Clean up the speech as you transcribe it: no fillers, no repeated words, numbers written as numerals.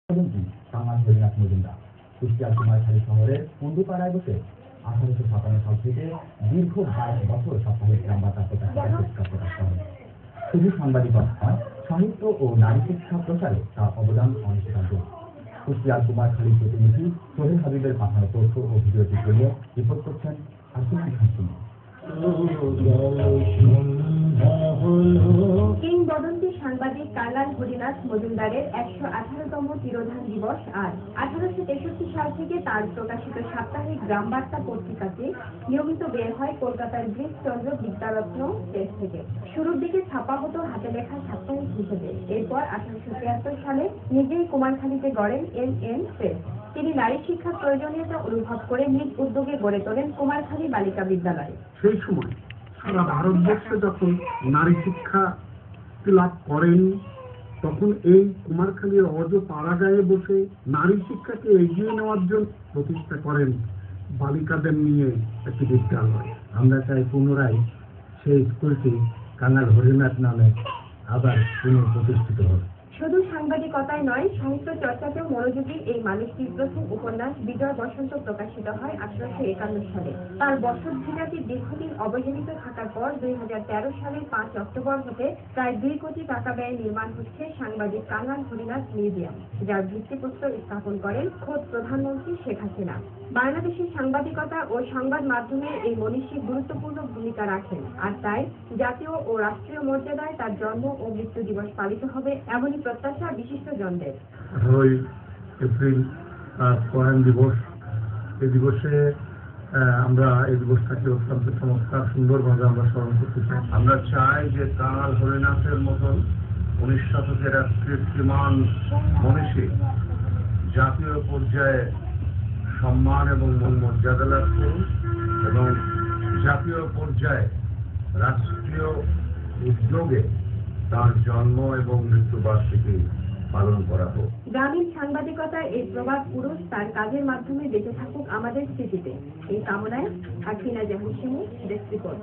কামাল হরিনাথ মজুমদার কুষ্টিয়ার কুমারখালী শহরের কুন্ডুপাড়ায় বসে 1857 সাল থেকে দীর্ঘ 22 বছর সাপ্তাহিক গ্রামবার্তা প্রকাশ করেন। শুধু সাংবাদিকতা নয়, সাহিত্য ও নারী শিক্ষা প্রচারে তার অবদান অনস্বীকার্য। কুষ্টিয়ার কুমারখালীর প্রতিনিধি সোহেল হাবিবের পাঠানো তথ্য ও ভিডিওটি নিয়ে রিপোর্ট করছেন আসিফ হাসান। কিংবদন্তি সাংবাদিক কামাল হরিনাথ মজুমদারের 118তম তিরোধান দিবস আজ। 1863 সাল থেকে তার প্রকাশিত সাপ্তাহিক গ্রামবার্তা পত্রিকাটি নিয়মিত বের হয় কলকাতার গিরিশচন্দ্র বিদ্যারত্ন প্রেস থেকে। শুরুর দিকে ছাপা হতো হাতে লেখা সাপ্তাহিক হিসেবে। এরপর 1873 সালে নিজেই কুমারখালীতে গড়েন এন প্রেস। তিনি নারী শিক্ষার প্রয়োজনীয়তা অনুভব করে নিজ উদ্যোগে গড়ে তোলেন কুমারখালী বালিকা বিদ্যালয়। সেই সময় সারা ভারতবর্ষে যখন নারী শিক্ষা লাভ করেন, তখন এই কুমারখালীর অজ পাড়াগাঁয়ে বসে নারী শিক্ষাকে এগিয়ে নেওয়ার জন্য প্রতিষ্ঠা করেন বালিকাদের নিয়ে একটি বিদ্যালয়। আমরা চাই পুনরায় সেই স্কুলটি কামাল হরিনাথ নামে আবার পুনঃপ্রতিষ্ঠিত হবে। শুধু সাংবাদিকতায় নয়, সাহিত্য চর্চাতেও মনোযোগী এই মানুষটির প্রথম উপন্যাস বিজয় বসন্ত প্রকাশিত হয় 1851 সালে। তার বসতভিটাটি দীর্ঘদিন অবহেলিত থাকার পর 2013 সালের 5 অক্টোবর হতে প্রায় 2 কোটি টাকা ব্যয়ে নির্মাণ হচ্ছে সাংবাদিক কামাল হরিনাথ মিউজিয়াম, যার ভিত্তিপ্রস্তর স্থাপন করেন খোদ প্রধানমন্ত্রী শেখ হাসিনা। বাংলাদেশের সাংবাদিকতা ও সংবাদ মাধ্যমে এই মনীষী গুরুত্বপূর্ণ ভূমিকা রাখেন, আর তাই জাতীয় ও রাষ্ট্রীয় মর্যাদায় তার জন্ম ও মৃত্যু দিবস পালিত হবে এমনই প্রত্যাশা বিশিষ্টজনদের। 18 এপ্রিল প্রয়াণ দিবস। এই দিবসে আমরা এই দিবসটাকে অত্যন্ত চমৎকার সুন্দরভাবে আমরা স্মরণ করতে চাই। আমরা চাই যে কামাল হরিনাথের মতন 19 শতকের এক কীর্তিমান মনীষী জাতীয় পর্যায়ে সম্মান এবং মর্যাদা লাভ করুন এবং জাতীয় পর্যায়ে রাষ্ট্রীয় উদ্যোগে তার জন্ম এবং মৃত্যুবার্ষিকী পালন করা হোক। গ্রামীণ সাংবাদিকতার এই প্রবাদ পুরুষ তার কাজের মাধ্যমে বেঁচে থাকুক আমাদের স্মৃতিতে, এই কামনায় আকিনা জাহান সিং, ডেস্ক রিপোর্ট।